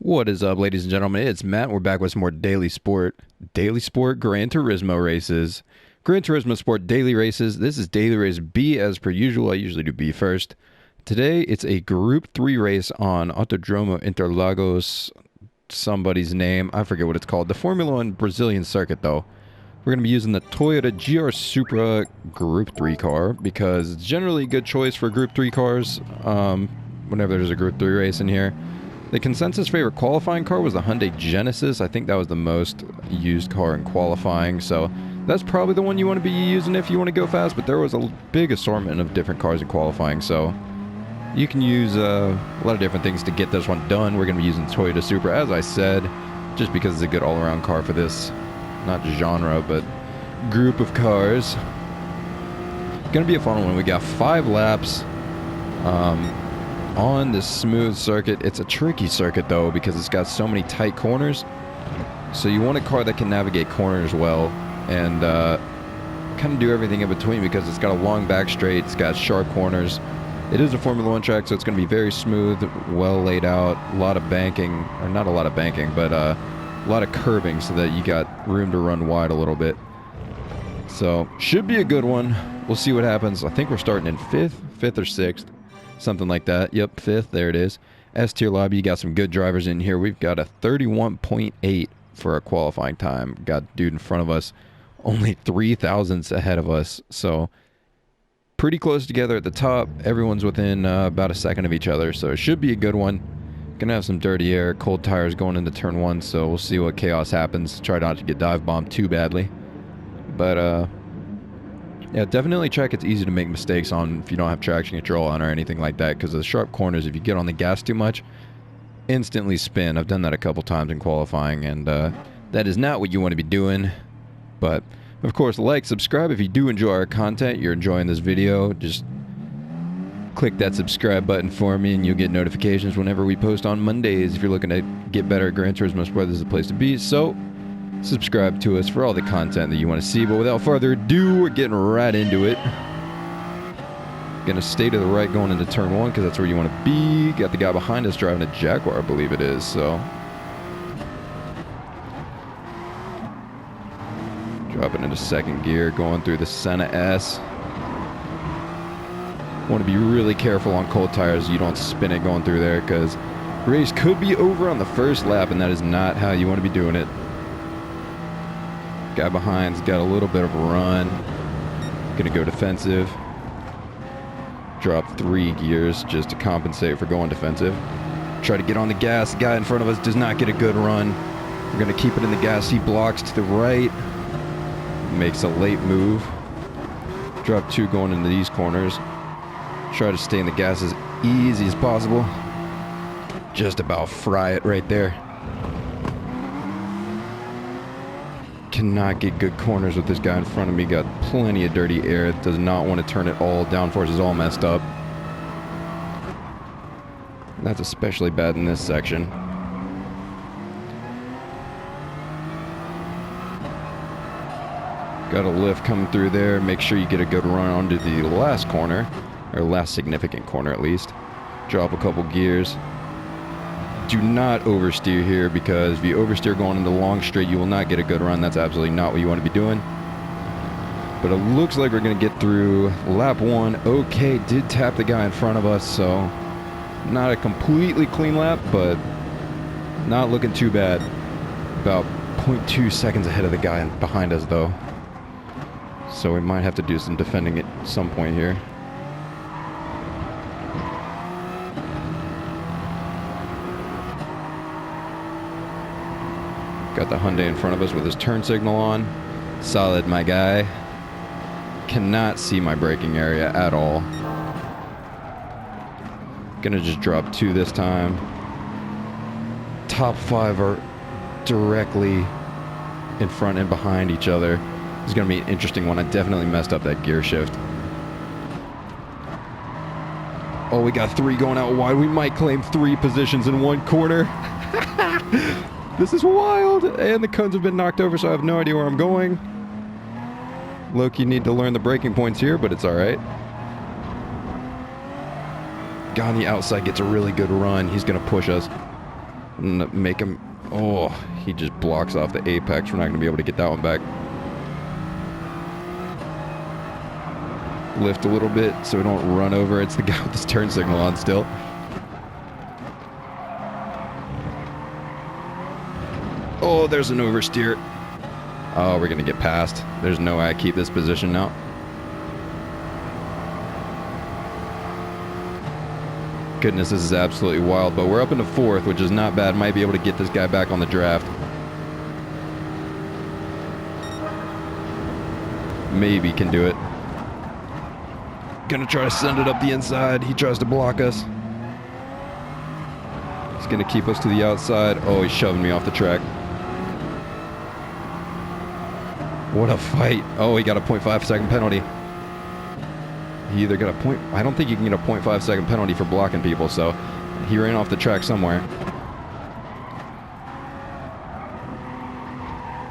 What is up, ladies and gentlemen? It's Matt. We're back with some more Daily Sport. Daily Sport Gran Turismo races. Gran Turismo Sport daily races. This is daily race B as per usual. I usually do B first. Today, it's a Group 3 race on Autodromo Interlagos. Somebody's name. I forget what it's called. The Formula 1 Brazilian circuit, though. We're going to be using the Toyota GR Supra Group 3 car because it's generally a good choice for Group 3 cars whenever there's a Group 3 race in here. The consensus favorite qualifying car was the Hyundai Genesis. I think that was the most used car in qualifying, so that's probably the one you want to be using if you want to go fast, but there was a big assortment of different cars in qualifying, so you can use a lot of different things to get this one done. We're going to be using Toyota Supra, as I said, just because it's a good all-around car for this, not genre, but group of cars. Going to be a fun one. We got 5 laps. On this smooth circuit. It's a tricky circuit though because it's got so many tight corners, so you want a car that can navigate corners well and kind of do everything in between because it's got a long back straight, it's got sharp corners. It is a Formula 1 track, so it's going to be very smooth, well laid out, a lot of banking, or not a lot of banking, but a lot of curbing so that you got room to run wide a little bit. So should be a good one. We'll see what happens. I think we're starting in 5th or 6th. Something like that. Yep, 5th. There it is. S-tier lobby. You got some good drivers in here. We've got a 31.8 for our qualifying time. Got a dude in front of us. Only 3 thousandths ahead of us. So, pretty close together at the top. Everyone's within about a second of each other. So, it should be a good one. Gonna have some dirty air. Cold tires going into turn 1. So, we'll see what chaos happens. Try not to get dive bombed too badly. But, yeah, definitely track it's easy to make mistakes on if you don't have traction control on or anything like that, because of the sharp corners, if you get on the gas too much, instantly spin. I've done that a couple times in qualifying, and that is not what you want to be doing. But, of course, like, subscribe if you do enjoy our content, you're enjoying this video. Just click that subscribe button for me, and you'll get notifications whenever we post on Mondays. If you're looking to get better at Gran Turismo Sport, this is the place to be. So, subscribe to us for all the content that you want to see. But without further ado, we're getting right into it. Gonna stay to the right going into turn 1 because that's where you want to be. Got the guy behind us driving a Jaguar, I believe it is. So dropping into 2nd gear, going through the Senna S. Want to be really careful on cold tires. You don't spin it going through there because race could be over on the first lap, and that is not how you want to be doing it. Guy behind's got a little bit of a run. Gonna go defensive. Drop 3 gears just to compensate for going defensive. Try to get on the gas. The guy in front of us does not get a good run. We're gonna keep it in the gas. He blocks to the right. Makes a late move. Drop 2 going into these corners. Try to stay in the gas as easy as possible. Just about fry it right there. Cannot get good corners with this guy in front of me. Got plenty of dirty air. Does not want to turn it all. Downforce is all messed up. That's especially bad in this section. Got a lift coming through there. Make sure you get a good run onto the last corner, or last significant corner at least. Drop a couple gears. Do not oversteer here, because if you oversteer going into the long straight, you will not get a good run. That's absolutely not what you want to be doing. But it looks like we're going to get through lap 1. Okay, did tap the guy in front of us, so not a completely clean lap, but not looking too bad. About 0.2 seconds ahead of the guy behind us, though. So we might have to do some defending at some point here. Got the Hyundai in front of us with his turn signal on. Solid, my guy. Cannot see my braking area at all. Gonna just drop 2 this time. Top 5 are directly in front and behind each other. It's gonna be an interesting one. I definitely messed up that gear shift. Oh, we got 3 going out wide. We might claim 3 positions in 1 corner. This is wild, and the cones have been knocked over, so I have no idea where I'm going. Loki need to learn the braking points here, but it's all right. Guy on the outside gets a really good run. He's going to push us. Make him... Oh, he just blocks off the apex. We're not going to be able to get that one back. Lift a little bit so we don't run over. It's the guy with this turn signal on still. Oh, there's an oversteer. Oh, we're going to get past. There's no way I keep this position now. Goodness, this is absolutely wild, but we're up into 4th, which is not bad. Might be able to get this guy back on the draft. Maybe can do it. Gonna try to send it up the inside. He tries to block us. He's gonna keep us to the outside. Oh, he's shoving me off the track. What a fight. Oh, he got a 0.5 second penalty. He either got a point... I don't think you can get a 0.5 second penalty for blocking people, so he ran off the track somewhere.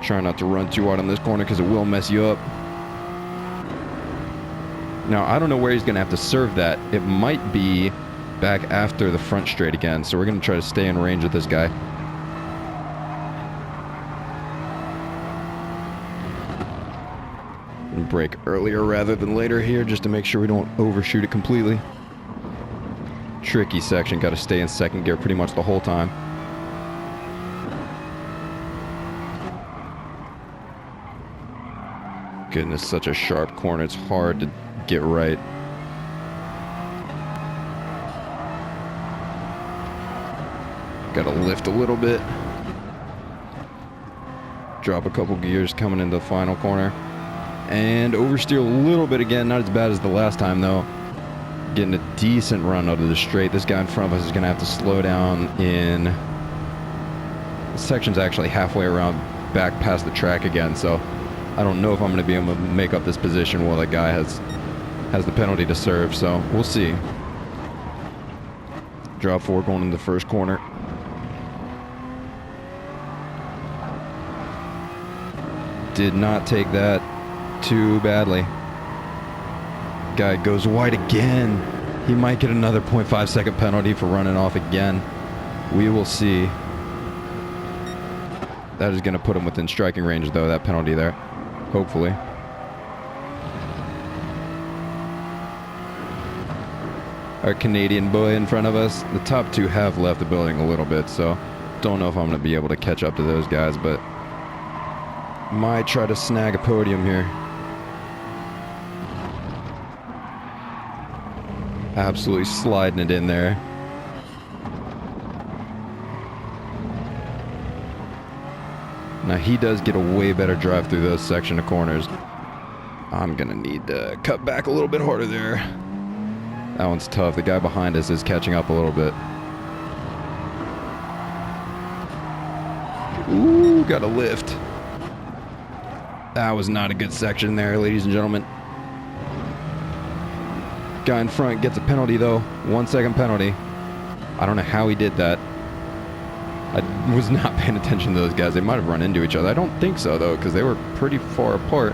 Try not to run too hard on this corner because it will mess you up. Now, I don't know where he's going to have to serve that. It might be back after the front straight again, so we're going to try to stay in range with this guy. And brake earlier rather than later here just to make sure we don't overshoot it completely. Tricky section, got to stay in second gear pretty much the whole time. Goodness, such a sharp corner. It's hard to get right. Got to lift a little bit. Drop a couple gears coming into the final corner. And oversteer a little bit again. Not as bad as the last time, though. Getting a decent run out of the straight. This guy in front of us is going to have to slow down in... This section's actually halfway around back past the track again, so I don't know if I'm going to be able to make up this position while that guy has the penalty to serve, so we'll see. Drop 4 going in the first corner. Did not take that too badly. Guy goes wide again. He might get another 0.5 second penalty for running off again. We will see. That is going to put him within striking range, though, that penalty there. Hopefully. Our Canadian boy in front of us. The top 2 have left the building a little bit, so don't know if I'm going to be able to catch up to those guys, but might try to snag a podium here. Absolutely sliding it in there. Now he does get a way better drive through those section of corners. I'm gonna need to cut back a little bit harder there. That one's tough. The guy behind us is catching up a little bit. Ooh, got a lift. That was not a good section there, ladies and gentlemen. Guy in front gets a penalty, though. 1 second penalty. I don't know how he did that. I was not paying attention to those guys. They might have run into each other. I don't think so, though, because they were pretty far apart.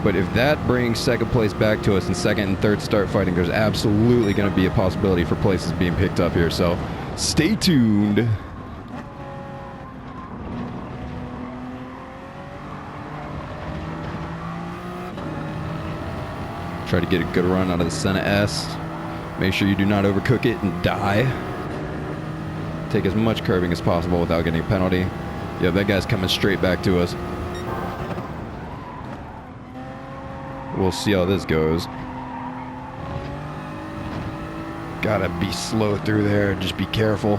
But if that brings second place back to us and second and third start fighting, there's absolutely going to be a possibility for places being picked up here. So stay tuned. Try to get a good run out of the Senna S. Make sure you do not overcook it and die. Take as much curving as possible without getting a penalty. Yeah, that guy's coming straight back to us. We'll see how this goes. Gotta be slow through there. Just be careful.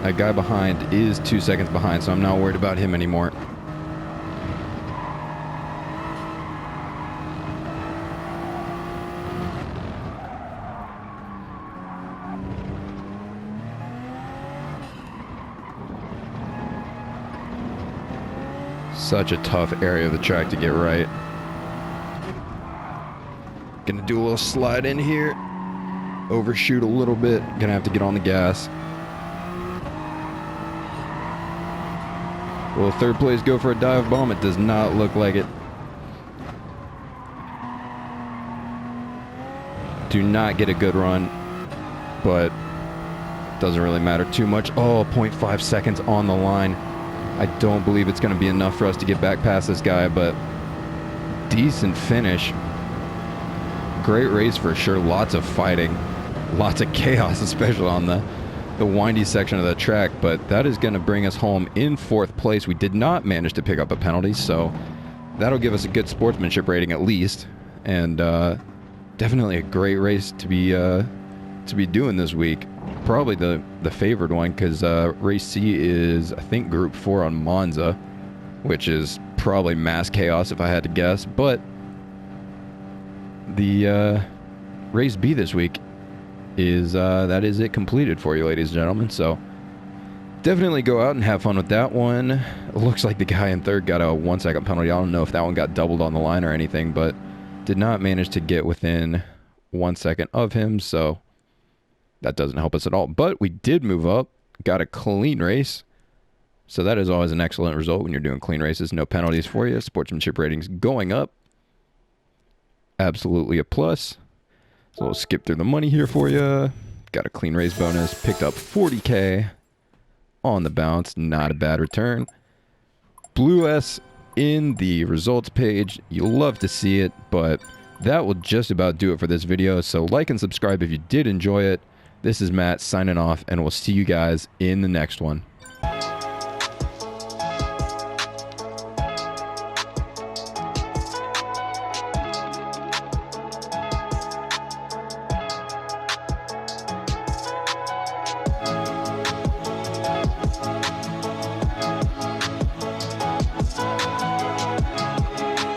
That guy behind is 2 seconds behind, so I'm not worried about him anymore. Such a tough area of the track to get right. Gonna do a little slide in here. Overshoot a little bit. Gonna have to get on the gas. Will third place go for a dive bomb? It does not look like it. Do not get a good run, but Doesn't really matter too much. Oh, 0.5 seconds on the line. I don't believe it's going to be enough for us to get back past this guy, but decent finish. Great race for sure. Lots of fighting. Lots of chaos, especially on the windy section of the track, but that is going to bring us home in 4th place. We did not manage to pick up a penalty, so that'll give us a good sportsmanship rating at least, and definitely a great race to be doing this week. Probably the favored one, because race C is, I think, Group 4 on Monza, which is probably mass chaos if I had to guess, but the race B this week is that is it completed for you, ladies and gentlemen. So definitely go out and have fun with that one. It looks like the guy in 3rd got a 1 second penalty. I don't know if that one got doubled on the line or anything, but did not manage to get within 1 second of him, so that doesn't help us at all. But we did move up, got a clean race, so that is always an excellent result when you're doing clean races. No penalties for you. Sportsmanship ratings going up. Absolutely a plus. So we'll skip through the money here for you. Got a clean race bonus. Picked up 40K on the bounce. Not a bad return. Blue S in the results page. You'll love to see it, but that will just about do it for this video. So like and subscribe if you did enjoy it. This is Matt signing off, and we'll see you guys in the next one.